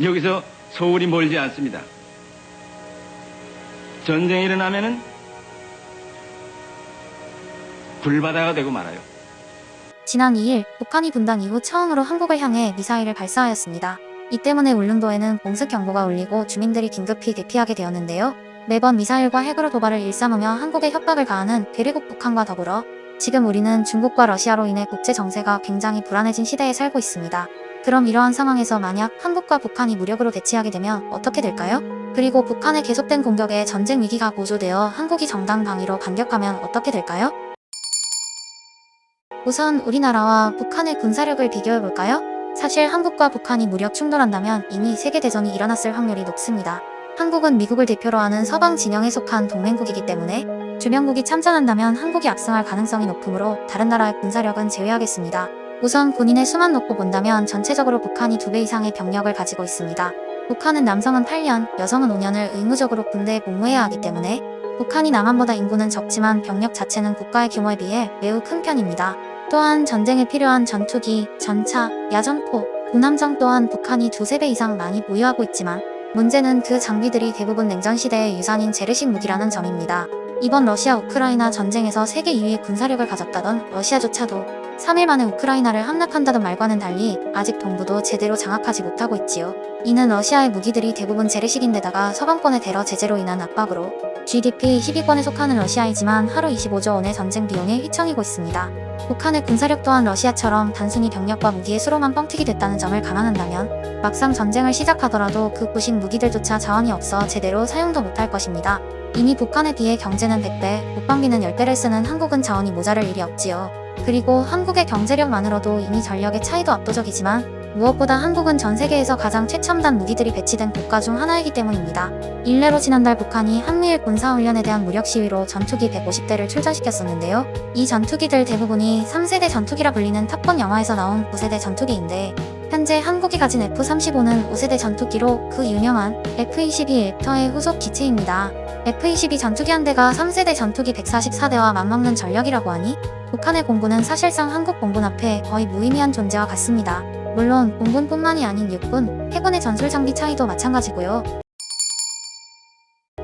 여기서 서울이 멀지 않습니다. 전쟁이 일어나면은 불바다가 되고 말아요. 지난 2일 북한이 분당 이후 처음으로 한국을 향해 미사일을 발사하였습니다. 이 때문에 울릉도에는 공습경보가 울리고 주민들이 긴급히 대피하게 되었는데요. 매번 미사일과 핵으로 도발을 일삼으며 한국에 협박을 가하는 괴뢰국 북한과 더불어 지금 우리는 중국과 러시아로 인해 국제 정세가 굉장히 불안해진 시대에 살고 있습니다. 그럼 이러한 상황에서 만약 한국과 북한이 무력으로 대치하게 되면 어떻게 될까요? 그리고 북한의 계속된 공격에 전쟁 위기가 고조되어 한국이 정당방위로 반격하면 어떻게 될까요? 우선 우리나라와 북한의 군사력을 비교해볼까요? 사실 한국과 북한이 무력 충돌한다면 이미 세계대전이 일어났을 확률이 높습니다. 한국은 미국을 대표로 하는 서방 진영에 속한 동맹국이기 때문에 주변국이 참전한다면 한국이 압승할 가능성이 높으므로 다른 나라의 군사력은 제외하겠습니다. 우선 군인의 수만 놓고 본다면 전체적으로 북한이 2배 이상의 병력을 가지고 있습니다. 북한은 남성은 8년, 여성은 5년을 의무적으로 군대에 복무해야 하기 때문에 북한이 남한보다 인구는 적지만 병력 자체는 국가의 규모에 비해 매우 큰 편입니다. 또한 전쟁에 필요한 전투기, 전차, 야전포, 군함정 또한 북한이 2~3배 이상 많이 보유하고 있지만 문제는 그 장비들이 대부분 냉전 시대의 유산인 재래식 무기라는 점입니다. 이번 러시아 우크라이나 전쟁에서 세계 2위의 군사력을 가졌다던 러시아조차도 3일 만에 우크라이나를 함락한다던 말과는 달리 아직 동부도 제대로 장악하지 못하고 있지요. 이는 러시아의 무기들이 대부분 재래식인데다가 서방권의 대러 제재로 인한 압박으로 GDP 10위권에 속하는 러시아이지만 하루 25조 원의 전쟁 비용에 휘청이고 있습니다. 북한의 군사력 또한 러시아처럼 단순히 병력과 무기의 수로만 뻥튀기 됐다는 점을 감안한다면 막상 전쟁을 시작하더라도 그 구식 무기들조차 자원이 없어 제대로 사용도 못할 것입니다. 이미 북한에 비해 경제는 100배, 국방비는 10배를 쓰는 한국은 자원이 모자랄 일이 없지요. 그리고 한국의 경제력만으로도 이미 전력의 차이도 압도적이지만 무엇보다 한국은 전 세계에서 가장 최첨단 무기들이 배치된 국가 중 하나이기 때문입니다. 일례로 지난달 북한이 한미일 군사훈련에 대한 무력 시위로 전투기 150대를 출전시켰었는데요. 이 전투기들 대부분이 3세대 전투기라 불리는 탑건 영화에서 나온 9세대 전투기인데 현재 한국이 가진 F-35는 5세대 전투기로 그 유명한 F-22 랩터의 후속 기체입니다. F-22 전투기 한 대가 3세대 전투기 144대와 맞먹는 전력이라고 하니 북한의 공군은 사실상 한국 공군 앞에 거의 무의미한 존재와 같습니다. 물론 공군뿐만이 아닌 육군, 해군의 전술 장비 차이도 마찬가지고요.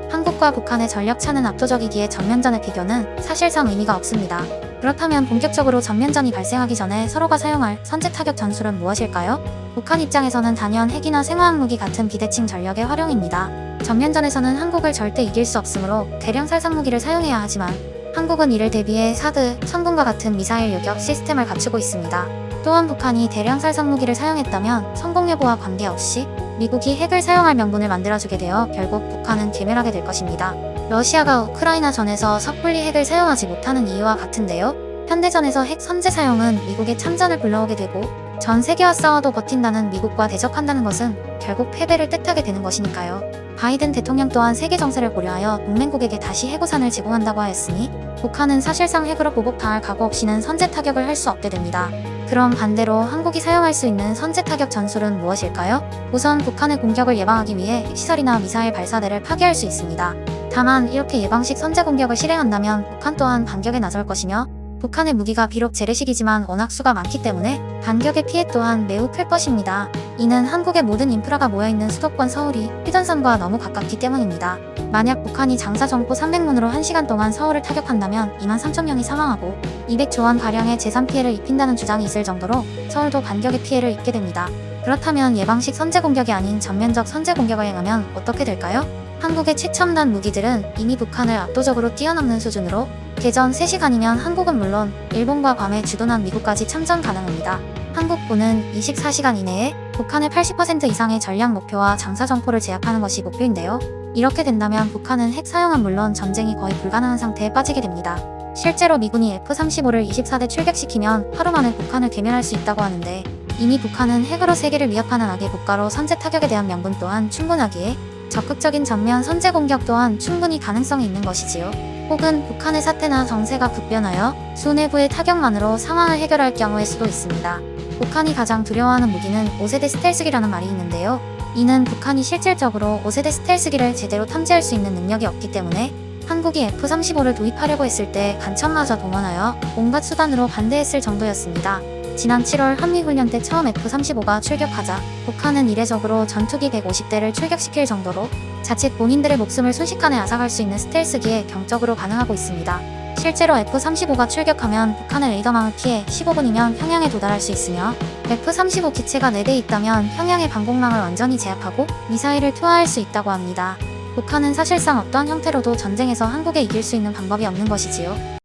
한국과 북한의 전력 차는 압도적이기에 전면전의 비교는 사실상 의미가 없습니다. 그렇다면 본격적으로 전면전이 발생하기 전에 서로가 사용할 선제 타격 전술은 무엇일까요? 북한 입장에서는 단연 핵이나 생화학 무기 같은 비대칭 전력의 활용입니다. 전면전에서는 한국을 절대 이길 수 없으므로 대량 살상 무기를 사용해야 하지만 한국은 이를 대비해 사드, 천군과 같은 미사일 요격 시스템을 갖추고 있습니다. 또한 북한이 대량 살상 무기를 사용했다면 성공 여부와 관계없이 미국이 핵을 사용할 명분을 만들어주게 되어 결국 북한은 괴멸하게 될 것입니다. 러시아가 우크라이나 전에서 섣불리 핵을 사용하지 못하는 이유와 같은데요. 현대전에서 핵 선제 사용은 미국의 참전을 불러오게 되고 전 세계와 싸워도 버틴다는 미국과 대적한다는 것은 결국 패배를 뜻하게 되는 것이니까요. 바이든 대통령 또한 세계 정세를 고려하여 동맹국에게 다시 해구산을 제공한다고 하였으니 북한은 사실상 핵으로 보복당할 각오 없이는 선제 타격을 할 수 없게 됩니다. 그럼 반대로 한국이 사용할 수 있는 선제 타격 전술은 무엇일까요? 우선 북한의 공격을 예방하기 위해 핵시설이나 미사일 발사대를 파괴할 수 있습니다. 다만 이렇게 예방식 선제 공격을 실행한다면 북한 또한 반격에 나설 것이며 북한의 무기가 비록 재래식이지만 워낙 수가 많기 때문에 반격의 피해 또한 매우 클 것입니다. 이는 한국의 모든 인프라가 모여있는 수도권 서울이 휴전선과 너무 가깝기 때문입니다. 만약 북한이 장사정포 300문으로 1시간 동안 서울을 타격한다면 23,000명이 사망하고 200조 원가량의 재산 피해를 입힌다는 주장이 있을 정도로 서울도 반격의 피해를 입게 됩니다. 그렇다면 예방식 선제 공격이 아닌 전면적 선제 공격을 행하면 어떻게 될까요? 한국의 최첨단 무기들은 이미 북한을 압도적으로 뛰어넘는 수준으로 개전 3시간이면 한국은 물론 일본과 괌에 주둔한 미국까지 참전 가능합니다. 한국군은 24시간 이내에 북한의 80% 이상의 전략 목표와 장사정포를 제압하는 것이 목표인데요. 이렇게 된다면 북한은 핵 사용은 물론 전쟁이 거의 불가능한 상태에 빠지게 됩니다. 실제로 미군이 F-35를 24대 출격시키면 하루 만에 북한을 괴멸할 수 있다고 하는데 이미 북한은 핵으로 세계를 위협하는 악의 국가로 선제 타격에 대한 명분 또한 충분하기에 적극적인 전면 선제 공격 또한 충분히 가능성이 있는 것이지요. 혹은 북한의 사태나 정세가 급변하여 수내부의 타격만으로 상황을 해결할 경우일 수도 있습니다. 북한이 가장 두려워하는 무기는 5세대 스텔스기라는 말이 있는데요. 이는 북한이 실질적으로 5세대 스텔스기를 제대로 탐지할 수 있는 능력이 없기 때문에 한국이 F-35를 도입하려고 했을 때 간첩마저 동원하여 온갖 수단으로 반대했을 정도였습니다. 지난 7월 한미훈련 때 처음 F-35가 출격하자 북한은 이례적으로 전투기 150대를 출격시킬 정도로 자칫 본인들의 목숨을 순식간에 앗아갈 수 있는 스텔스기에 경적으로 반응하고 있습니다. 실제로 F-35가 출격하면 북한의 레이더망을 피해 15분이면 평양에 도달할 수 있으며 F-35 기체가 4대 있다면 평양의 방공망을 완전히 제압하고 미사일을 투하할 수 있다고 합니다. 북한은 사실상 어떠한 형태로도 전쟁에서 한국에 이길 수 있는 방법이 없는 것이지요.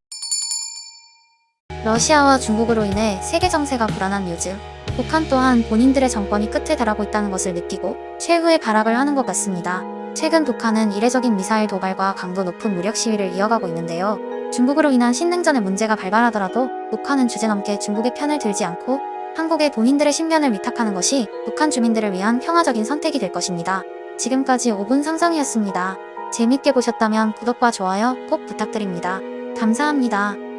러시아와 중국으로 인해 세계 정세가 불안한 요즘, 북한 또한 본인들의 정권이 끝에 달하고 있다는 것을 느끼고 최후의 발악을 하는 것 같습니다. 최근 북한은 이례적인 미사일 도발과 강도 높은 무력 시위를 이어가고 있는데요. 중국으로 인한 신냉전의 문제가 발발하더라도 북한은 주제넘게 중국의 편을 들지 않고 한국의 본인들의 신변을 위탁하는 것이 북한 주민들을 위한 평화적인 선택이 될 것입니다. 지금까지 5분 상상이었습니다. 재밌게 보셨다면 구독과 좋아요 꼭 부탁드립니다. 감사합니다.